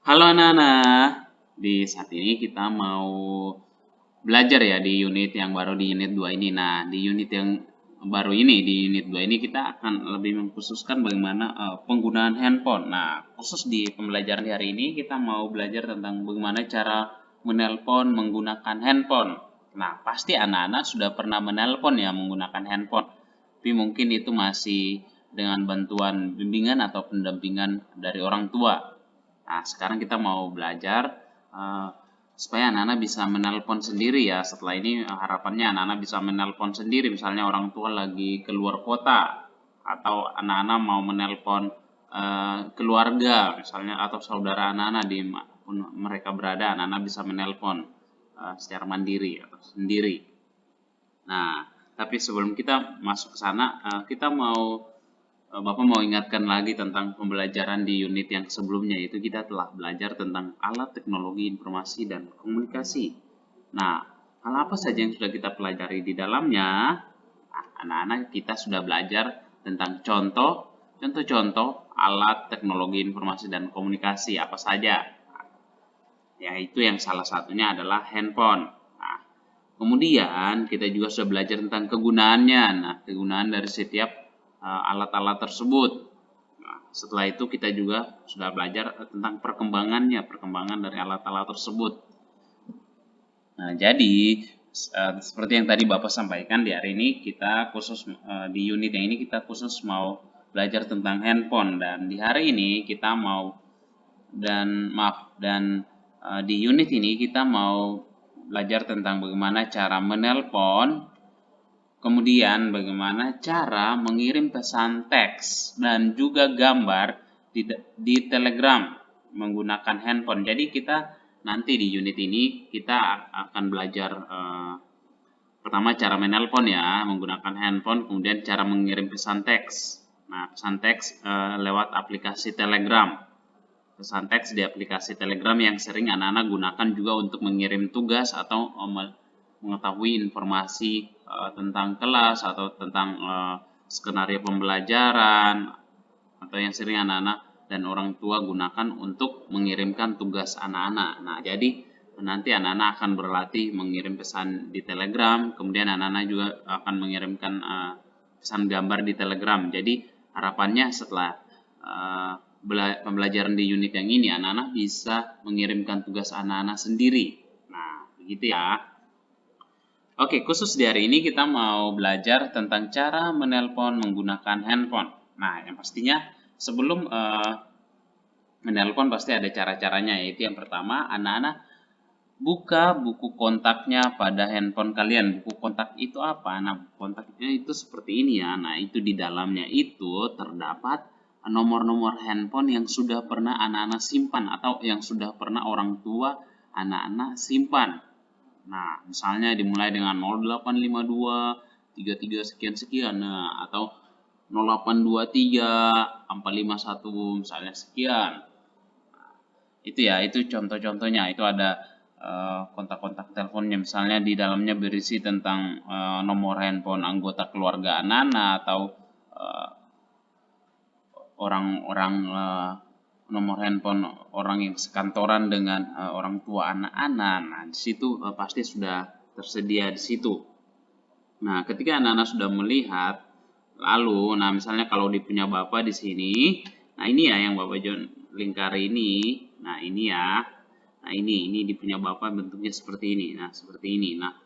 Halo anak-anak, di saat ini kita mau belajar ya di unit yang baru di unit 2 ini. Nah, di unit yang baru ini, di unit 2 ini kita akan lebih mengkhususkan bagaimana penggunaan handphone. Nah, khusus di pembelajaran di hari ini kita mau belajar tentang bagaimana cara menelpon menggunakan handphone. Nah, pasti anak-anak sudah pernah menelpon ya menggunakan handphone. Tapi mungkin itu masih dengan bantuan bimbingan atau pendampingan dari orang tua. Nah, sekarang kita mau belajar uh, supaya anak-anak bisa menelpon sendiri ya. Setelah ini harapannya anak-anak bisa menelpon sendiri, misalnya orang tua lagi keluar kota atau anak-anak mau menelpon keluarga misalnya atau saudara anak-anak di manapun mereka berada, anak-anak bisa menelpon secara mandiri atau sendiri. Nah, tapi sebelum kita masuk ke sana, Bapak mau ingatkan lagi tentang pembelajaran di unit yang sebelumnya, itu kita telah belajar tentang alat teknologi informasi dan komunikasi. Nah, hal apa saja yang sudah kita pelajari di dalamnya? Nah, anak-anak kita sudah belajar tentang contoh-contoh alat teknologi informasi dan komunikasi apa saja. Yaitu yang salah satunya adalah handphone. Nah, kemudian kita juga sudah belajar tentang kegunaannya. Nah, kegunaan dari setiap alat-alat tersebut. Nah, setelah itu kita juga sudah belajar tentang perkembangan dari alat-alat tersebut. Nah, jadi seperti yang tadi Bapak sampaikan di hari ini kita khusus di unit yang ini kita khusus mau belajar tentang handphone, dan di hari ini kita mau di unit ini kita mau belajar tentang bagaimana cara menelpon, kemudian bagaimana cara mengirim pesan teks dan juga gambar di Telegram menggunakan handphone. Jadi kita nanti di unit ini kita akan belajar pertama cara menelpon ya menggunakan handphone, kemudian cara mengirim pesan teks. Nah, pesan teks lewat aplikasi Telegram. Pesan teks di aplikasi Telegram yang sering anak-anak gunakan juga untuk mengirim tugas atau mengetahui informasi tentang kelas atau tentang skenario pembelajaran, atau yang sering anak-anak dan orang tua gunakan untuk mengirimkan tugas anak-anak. Nah, jadi nanti anak-anak akan berlatih mengirim pesan di Telegram, kemudian anak-anak juga akan mengirimkan pesan gambar di Telegram. Jadi harapannya setelah pembelajaran di unit yang ini, anak-anak bisa mengirimkan tugas anak-anak sendiri. Nah, begitu ya. Oke, khusus di hari ini kita mau belajar tentang cara menelpon menggunakan handphone. Nah, yang pastinya sebelum menelpon pasti ada cara-caranya, yaitu yang pertama, anak-anak buka buku kontaknya pada handphone kalian. Buku kontak itu apa? Nah, buku kontaknya itu seperti ini ya. Nah, itu di dalamnya itu terdapat nomor-nomor handphone yang sudah pernah anak-anak simpan atau yang sudah pernah orang tua anak-anak simpan. Nah, misalnya dimulai dengan 0852 33 sekian-sekian, nah, atau 0823 451 misalnya sekian. Itu ya, itu contoh-contohnya. Itu ada kontak-kontak teleponnya, misalnya di dalamnya berisi tentang nomor handphone anggota keluarga anak-anak atau orang-orang nomor handphone orang yang sekantoran dengan orang tua anak-anak. Nah, di situ pasti sudah tersedia di situ. Nah, ketika anak-anak sudah melihat, lalu, nah misalnya kalau di punya Bapak di sini, nah ini ya yang Bapak John lingkari ini. Nah, ini ya. Nah, ini di punya Bapak bentuknya seperti ini. Nah, seperti ini. Nah,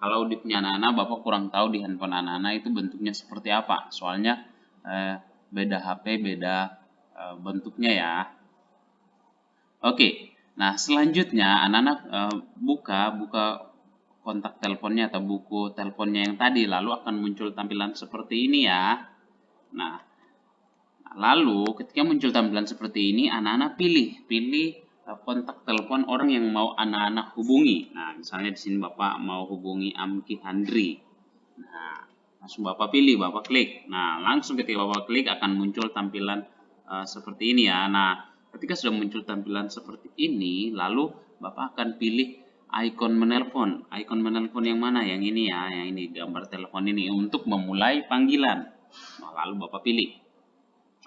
kalau di punya anak-anak, Bapak kurang tahu di handphone anak-anak itu bentuknya seperti apa. Soalnya beda HP, beda bentuknya ya. Oke. Nah, selanjutnya anak-anak buka kontak teleponnya atau buku teleponnya yang tadi, lalu akan muncul tampilan seperti ini ya. Nah, lalu ketika muncul tampilan seperti ini, anak-anak pilih kontak telepon orang yang mau anak-anak hubungi. Nah, misalnya di sini Bapak mau hubungi Amki Handri. Nah, langsung Bapak pilih, Bapak klik. Nah, langsung ketika Bapak klik akan muncul tampilan seperti ini ya. Nah, ketika sudah muncul tampilan seperti ini, lalu Bapak akan pilih icon menelpon. Icon menelpon yang mana? Yang ini ya, yang ini gambar telepon ini untuk memulai panggilan. Nah, lalu Bapak pilih.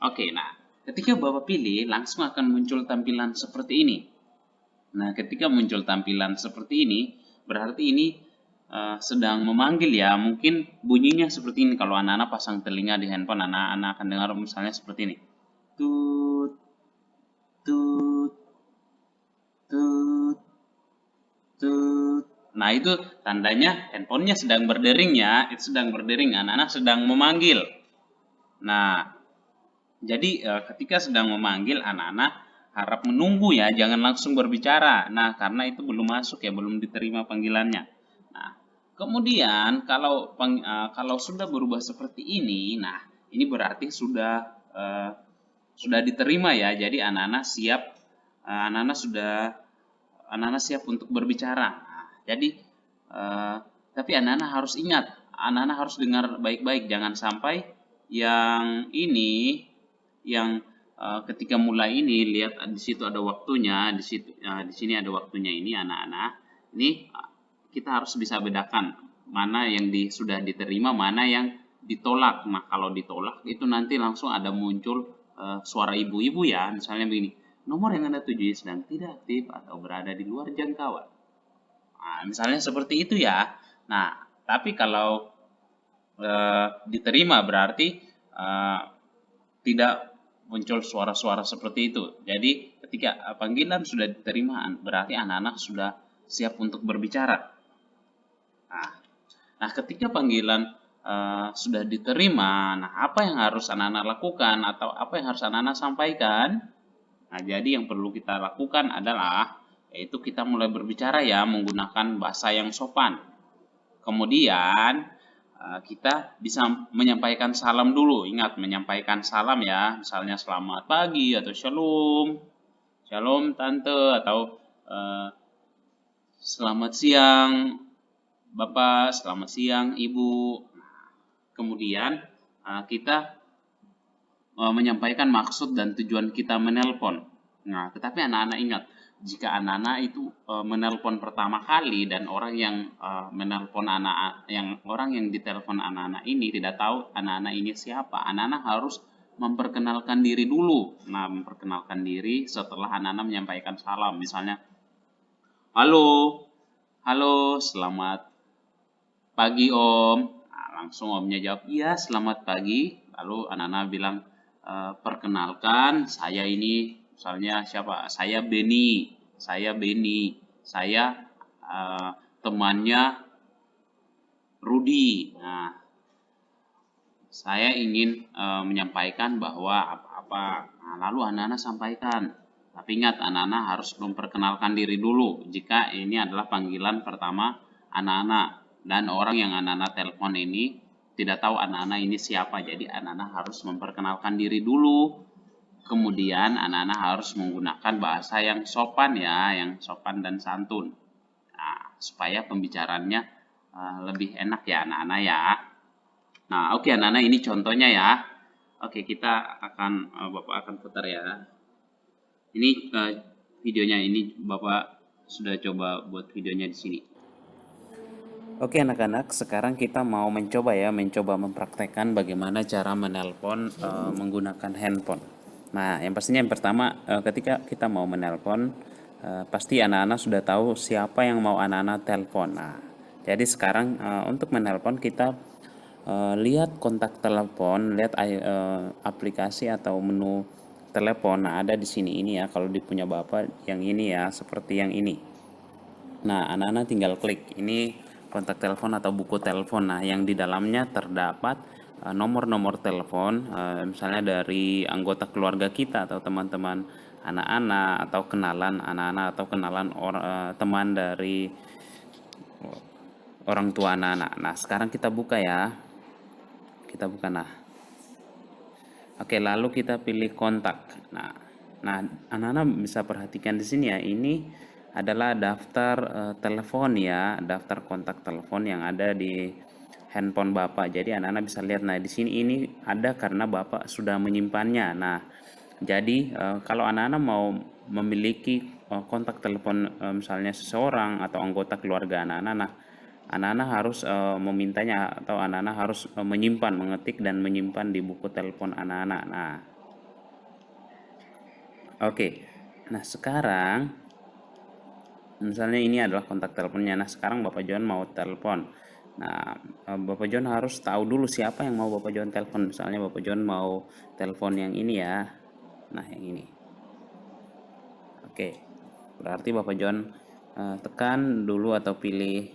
Oke, nah Ketika Bapak pilih, langsung akan muncul tampilan seperti ini. Nah, ketika muncul tampilan seperti ini, berarti ini sedang memanggil ya. Mungkin bunyinya seperti ini. Kalau anak-anak pasang telinga di handphone, anak-anak akan dengar misalnya seperti ini. Tut, tut, tut, tut. Nah, itu tandanya handphonenya sedang berdering ya. Itu sedang berdering, anak-anak sedang memanggil. Nah, jadi ketika sedang memanggil, anak-anak harap menunggu ya, jangan langsung berbicara. Nah, karena itu belum masuk ya, belum diterima panggilannya. Nah, kemudian kalau sudah berubah seperti ini, nah ini berarti sudah diterima ya. Jadi anak-anak siap, anak-anak siap untuk berbicara. Nah, jadi tapi anak-anak harus ingat, anak-anak harus dengar baik-baik, jangan sampai yang ini yang ketika mulai ini lihat di situ ada waktunya, di sini ada waktunya ini anak-anak. Ini kita harus bisa bedakan mana yang sudah diterima, mana yang ditolak. Nah, kalau ditolak itu nanti langsung ada muncul suara ibu-ibu ya, misalnya begini. Nomor yang Anda tuju sedang tidak aktif atau berada di luar jangkauan. Nah, misalnya seperti itu ya. Nah, tapi kalau diterima berarti tidak muncul suara-suara seperti itu. Jadi ketika panggilan sudah diterima, berarti anak-anak sudah siap untuk berbicara. Nah, ketika panggilan sudah diterima, nah apa yang harus anak-anak lakukan atau apa yang harus anak-anak sampaikan? Nah, jadi yang perlu kita lakukan adalah yaitu kita mulai berbicara ya menggunakan bahasa yang sopan. Kemudian kita bisa menyampaikan salam dulu. Ingat, menyampaikan salam ya, misalnya selamat pagi atau shalom, shalom tante, atau selamat siang Bapak, selamat siang Ibu. Kemudian kita menyampaikan maksud dan tujuan kita menelpon. Nah, tetapi anak-anak ingat, jika anak-anak itu menelpon pertama kali dan orang yang menelpon orang yang ditelepon anak-anak ini tidak tahu anak-anak ini siapa, anak-anak harus memperkenalkan diri dulu. Nah, memperkenalkan diri setelah anak-anak menyampaikan salam, misalnya, halo, halo, selamat pagi Om. Nah, langsung Omnya jawab, iya selamat pagi. Lalu anak-anak bilang, perkenalkan saya ini misalnya siapa? Saya Beni, saya temannya Rudi. Nah, saya ingin menyampaikan bahwa apa-apa. Nah, lalu anak-anak sampaikan. Tapi ingat, anak-anak harus memperkenalkan diri dulu jika ini adalah panggilan pertama anak-anak. Dan orang yang anak-anak telepon ini tidak tahu anak-anak ini siapa. Jadi anak-anak harus memperkenalkan diri dulu. Kemudian anak-anak harus menggunakan bahasa yang sopan ya, yang sopan dan santun. Nah, supaya pembicaraannya lebih enak ya anak-anak ya. Nah, oke anak-anak, ini contohnya ya. Oke, kita akan Bapak akan putar ya. Ini videonya, ini Bapak sudah coba buat videonya di sini. Oke anak-anak, sekarang kita mau mencoba mempraktekkan bagaimana cara menelpon menggunakan handphone. Nah, yang pastinya yang pertama ketika kita mau menelpon, pasti anak-anak sudah tahu siapa yang mau anak-anak telepon. Nah, jadi sekarang untuk menelpon kita lihat kontak telepon, lihat aplikasi atau menu telepon. Nah, ada di sini ini ya, kalau di punya Bapak yang ini ya, seperti yang ini. Nah, anak-anak tinggal klik ini kontak telepon atau buku telepon. Nah, yang di dalamnya terdapat nomor-nomor telepon, misalnya dari anggota keluarga kita atau teman-teman anak-anak atau kenalan anak-anak atau kenalan teman dari orang tua anak-anak. Nah, sekarang kita buka ya. Kita buka nah. Oke, lalu kita pilih kontak. Nah, anak-anak bisa perhatikan di sini ya. Ini adalah daftar telepon ya, daftar kontak telepon yang ada di handphone Bapak. Jadi anak-anak bisa lihat. Nah, di sini ini ada karena Bapak sudah menyimpannya. Nah, jadi kalau anak-anak mau memiliki kontak telepon misalnya seseorang atau anggota keluarga anak-anak, nah anak-anak harus memintanya atau anak-anak harus mengetik dan menyimpan di buku telepon anak-anak. Nah, Oke, nah sekarang misalnya ini adalah kontak teleponnya. Nah sekarang Bapak John mau telepon. Nah Bapak John harus tahu dulu siapa yang mau Bapak John telepon. Misalnya Bapak John mau telepon yang ini ya. Nah yang ini. Oke, berarti Bapak John tekan dulu atau pilih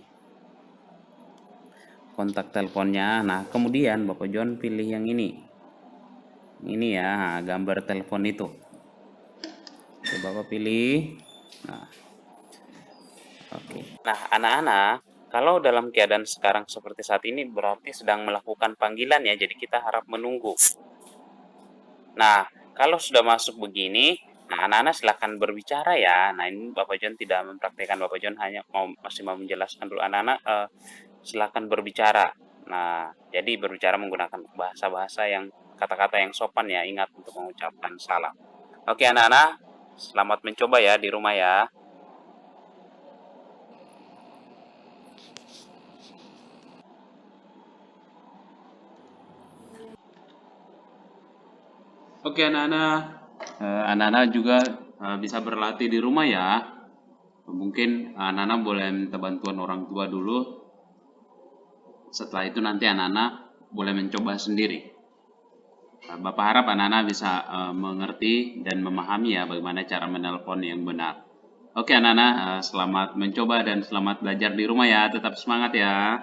kontak teleponnya. Nah kemudian Bapak John pilih yang ini. Ini ya gambar telepon itu. Oke, Bapak pilih. Nah, oke. Nah, anak-anak, kalau dalam keadaan sekarang seperti saat ini berarti sedang melakukan panggilan ya, jadi kita harap menunggu. Nah, kalau sudah masuk begini, nah anak-anak silahkan berbicara ya. Nah, ini Bapak John tidak mempraktikkan, Bapak John hanya masih mau menjelaskan dulu anak-anak silahkan berbicara. Nah, jadi berbicara menggunakan bahasa-bahasa yang kata-kata yang sopan ya, ingat untuk mengucapkan salam. Oke anak-anak, selamat mencoba ya di rumah ya. Oke anak-anak, anak-anak juga bisa berlatih di rumah ya. Mungkin anak-anak boleh minta bantuan orang tua dulu. Setelah itu nanti anak-anak boleh mencoba sendiri. Bapak harap anak-anak bisa mengerti dan memahami ya bagaimana cara menelpon yang benar. Oke anak-anak, selamat mencoba dan selamat belajar di rumah ya. Tetap semangat ya.